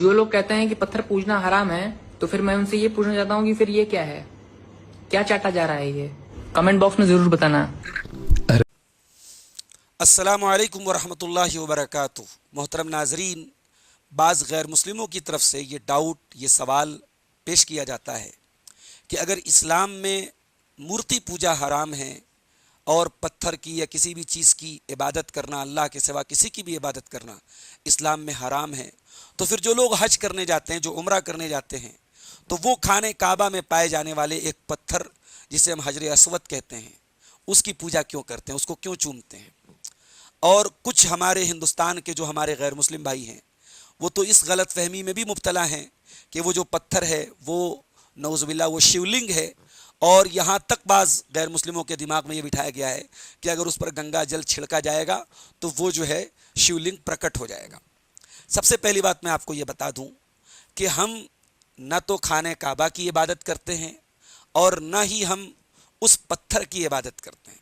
जो लोग कहते हैं कि पत्थर पूजना हराम है, तो फिर मैं उनसे ये पूछना चाहता हूँ कि फिर ये क्या है, क्या चाटा जा रहा है ये? कमेंट बॉक्स में जरूर बताना। अस्सलामु अलैकुम वरहमतुल्लाहि वबरकातुह। मोहतरम नाजरीन, बाज़ गैर मुस्लिमों की तरफ से ये डाउट, ये सवाल पेश किया जाता है कि अगर इस्लाम में मूर्ति पूजा हराम है और पत्थर की या किसी भी चीज़ की इबादत करना, अल्लाह के सिवा किसी की भी इबादत करना इस्लाम में हराम है, तो फिर जो लोग हज करने जाते हैं, जो उम्रा करने जाते हैं, तो वो खाने काबा में पाए जाने वाले एक पत्थर जिसे हम हजर अस्वद कहते हैं, उसकी पूजा क्यों करते हैं, उसको क्यों चूमते हैं? और कुछ हमारे हिंदुस्तान के जो हमारे गैर मुस्लिम भाई हैं, वो तो इस गलत फहमी में भी मुब्तला हैं कि वो जो पत्थर है वो नौज़ुबिल्लाह वो शिवलिंग है, और यहाँ तक बाज़ गैर मुस्लिमों के दिमाग में ये बिठाया गया है कि अगर उस पर गंगा जल छिड़का जाएगा तो वो जो है शिवलिंग प्रकट हो जाएगा। सबसे पहली बात मैं आपको ये बता दूं कि हम न तो खाने काबा की इबादत करते हैं और न ही हम उस पत्थर की इबादत करते हैं।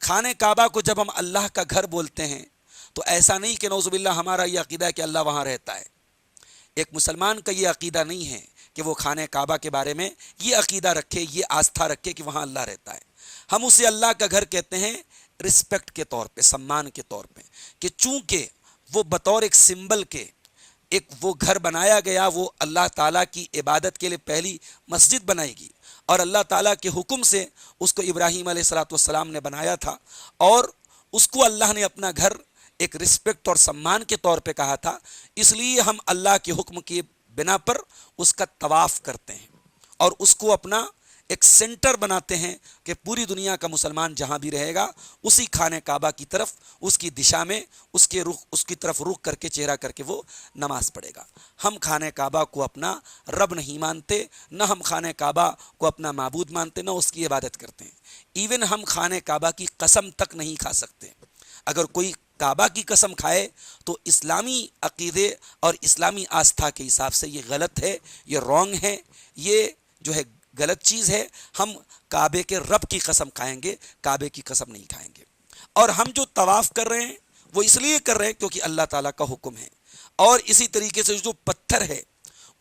खाने काबा को जब हम अल्लाह का घर बोलते हैं तो ऐसा नहीं कि नौज़ुबिल्लाह हमारा ये अक़ीदा है कि अल्लाह वहाँ रहता है। एक मुसलमान का ये अक़ीदा नहीं है कि वो खाने काबा के बारे में ये अक़ीदा रखे, ये आस्था रखे कि वहाँ अल्लाह रहता है। हम उसे अल्लाह का घर कहते हैं रिस्पेक्ट के तौर पे, सम्मान के तौर पे, कि चूँकि वो बतौर एक सिंबल के एक वो घर बनाया गया, वो अल्लाह ताला की इबादत के लिए पहली मस्जिद बनाएगी और अल्लाह ताला के हुक्म से उसको इब्राहीम अलैहिस्सलाम ने बनाया था, और उसको अल्लाह ने अपना घर एक रिस्पेक्ट और सम्मान के तौर पे कहा था। इसलिए हम अल्लाह के हुक्म के बिना पर उसका तवाफ़ करते हैं और उसको अपना एक सेंटर बनाते हैं कि पूरी दुनिया का मुसलमान जहाँ भी रहेगा उसी खाने काबा की तरफ, उसकी दिशा में, उसकी तरफ रुख करके, चेहरा करके वो नमाज़ पढ़ेगा। हम खाने काबा को अपना रब नहीं मानते, न हम खाने काबा को अपना माबूद मानते, न उसकी इबादत करते हैं। इवन हम खाने काबा की कसम तक नहीं खा सकते। अगर कोई काबा की कसम खाए तो इस्लामी अक़ीदे और इस्लामी आस्था के हिसाब से ये गलत है, ये रॉन्ग है, ये जो है गलत चीज़ है। हम काबे के रब की कसम खाएंगे, काबे की कसम नहीं खाएंगे। और हम जो तवाफ़ कर रहे हैं वो इसलिए कर रहे हैं क्योंकि अल्लाह ताला का हुक्म है। और इसी तरीके से जो पत्थर है,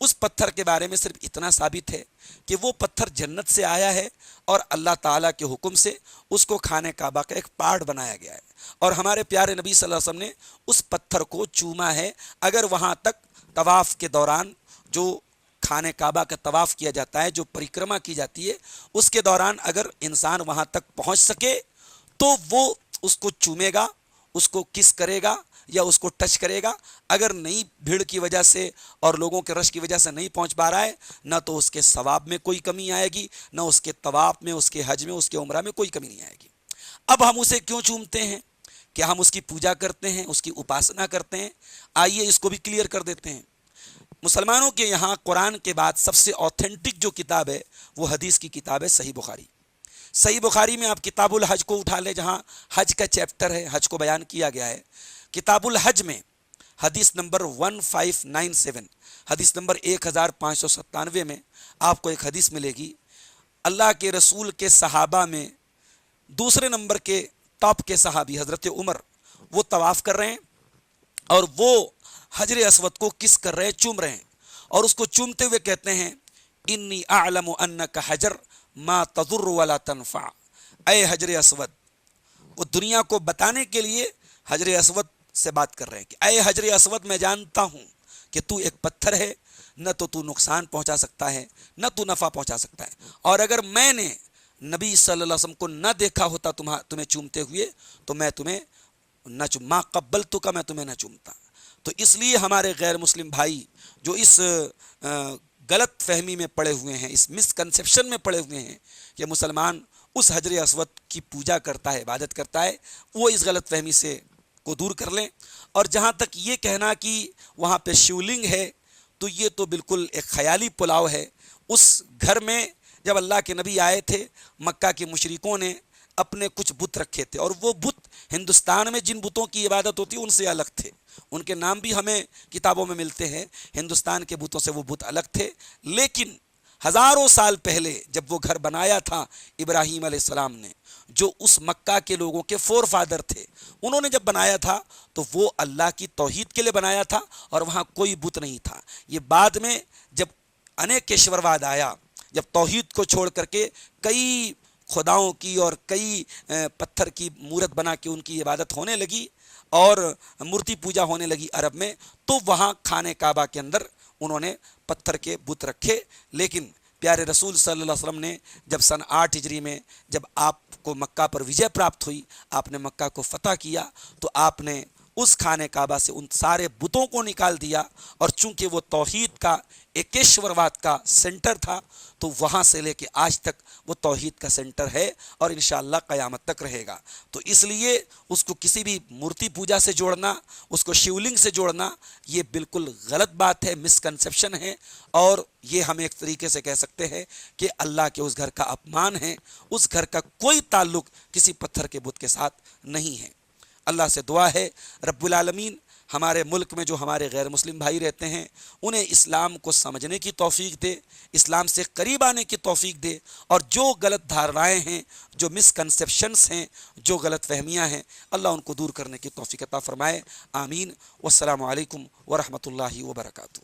उस पत्थर के बारे में सिर्फ इतना साबित है कि वो पत्थर जन्नत से आया है और अल्लाह ताला के हुक्म से उसको खाने काबा का एक पार्ट बनाया गया है, और हमारे प्यारे नबी सल्लल्लाहु अलैहि वसल्लम ने उस पत्थर को चूमा है। अगर वहाँ तक तवाफ़ के दौरान जो खाने काबा का तवाफ़ किया जाता है, जो परिक्रमा की जाती है, उसके दौरान अगर इंसान वहाँ तक पहुँच सके तो वो उसको चूमेगा, उसको किस करेगा या उसको टच करेगा। अगर नहीं, भीड़ की वजह से और लोगों के रश की वजह से नहीं पहुँच पा रहा है, ना तो उसके सवाब में कोई कमी आएगी, ना उसके तवाफ़ में, उसके हज में, उसके उम्रा में कोई कमी नहीं आएगी। अब हम उसे क्यों चूमते हैं? क्या हम उसकी पूजा करते हैं, उसकी उपासना करते हैं? आइए इसको भी क्लियर कर देते हैं। मुसलमानों के यहाँ कुरान के बाद सबसे ऑथेंटिक जो किताब है वो हदीस की किताब है सही बुखारी। सही बुखारी में आप किताबुल हज को उठा लें, जहाँ हज का चैप्टर है, हज को बयान किया गया है। किताबुल हज में हदीस नंबर 1597, हदीस नंबर 1597 में आपको एक हदीस मिलेगी। अल्लाह के रसूल के सहाबा में दूसरे नंबर के टॉप के सहाबी हज़रत उमर, वो तवाफ़ कर रहे हैं और वो हजर अस्वद को किस कर रहे हैं, चूम रहे हैं, और उसको चूमते हुए कहते हैं, इन्नी अअलमु अन्नका हजर मा तजुर्रु वला तनफा। ऐ हजर अस्वद, वो दुनिया को बताने के लिए हजर अस्वद से बात कर रहे हैं कि ऐ हजर अस्वद, मैं जानता हूँ कि तू एक पत्थर है, न तो तू नुकसान पहुँचा सकता है, न तू नफ़ा पहुँचा सकता है, और अगर मैंने नबी सल्लल्लाहु अलैहि वसल्लम को न देखा होता तुम्हें चूमते हुए तो मैं तुम्हें न चूम, मा कब्बलतु का, मैं तुम्हें न चूमता। तो इसलिए हमारे गैर मुस्लिम भाई जो इस गलत फहमी में पड़े हुए हैं, इस मिसकंसेप्शन में पड़े हुए हैं कि मुसलमान उस हजर अस्वद की पूजा करता है, इबादत करता है, वो इस गलत फहमी से को दूर कर लें। और जहाँ तक ये कहना कि वहाँ पे शिवलिंग है, तो ये तो बिल्कुल एक ख़याली पुलाव है। उस घर में जब अल्लाह के नबी आए थे, मक्का के मुशरिकों ने अपने कुछ बुत रखे थे, और वो बुत हिंदुस्तान में जिन बुतों की इबादत होती है उनसे अलग थे। उनके नाम भी हमें किताबों में मिलते हैं, हिंदुस्तान के बुतों से वो बुत अलग थे। लेकिन हज़ारों साल पहले जब वो घर बनाया था इब्राहीम अलैहिस्सलाम ने, جو اس مکہ کے لوگوں کے فور فادر تھے، انہوں نے جب بنایا تھا تو وہ اللہ کی توحید کے لیے بنایا تھا اور وہاں کوئی بت نہیں تھا۔ یہ بعد میں جب انیکیشورواد آیا، جب توحید کو چھوڑ کر کے کئی خداؤں کی اور کئی پتھر کی مورت بنا کے ان کی عبادت ہونے لگی اور مورتی پوجا ہونے لگی عرب میں، تو وہاں خانہ کعبہ کے اندر انہوں نے پتھر کے بت رکھے۔ لیکن پیارے رسول صلی اللہ علیہ وسلم نے جب سن 8 ہجری میں جب آپ کو مکہ پر وجے پراپت ہوئی، آپ نے مکہ کو فتح کیا، تو آپ نے اس خانہ کعبہ سے ان سارے بتوں کو نکال دیا، اور چونکہ وہ توحید کا ایکیشورواد کا سینٹر تھا تو وہاں سے لے کے آج تک وہ توحید کا سینٹر ہے اور انشاءاللہ قیامت تک رہے گا۔ تو اس لیے اس کو کسی بھی مورتی پوجا سے جوڑنا، اس کو شیولنگ سے جوڑنا، یہ بالکل غلط بات ہے، مسکنسیپشن ہے، اور یہ ہم ایک طریقے سے کہہ سکتے ہیں کہ اللہ کے اس گھر کا اپمان ہے۔ اس گھر کا کوئی تعلق کسی پتھر کے بت کے ساتھ نہیں ہے۔ اللہ سے دعا ہے رب العالمین ہمارے ملک میں جو ہمارے غیر مسلم بھائی رہتے ہیں انہیں اسلام کو سمجھنے کی توفیق دے، اسلام سے قریب آنے کی توفیق دے، اور جو غلط دھارنائیں ہیں، جو مسکنسیپشنس ہیں، جو غلط فہمیاں ہیں، اللہ ان کو دور کرنے کی توفیق عطا فرمائے۔ آمین۔ والسلام علیکم ورحمۃ اللہ وبرکاتہ۔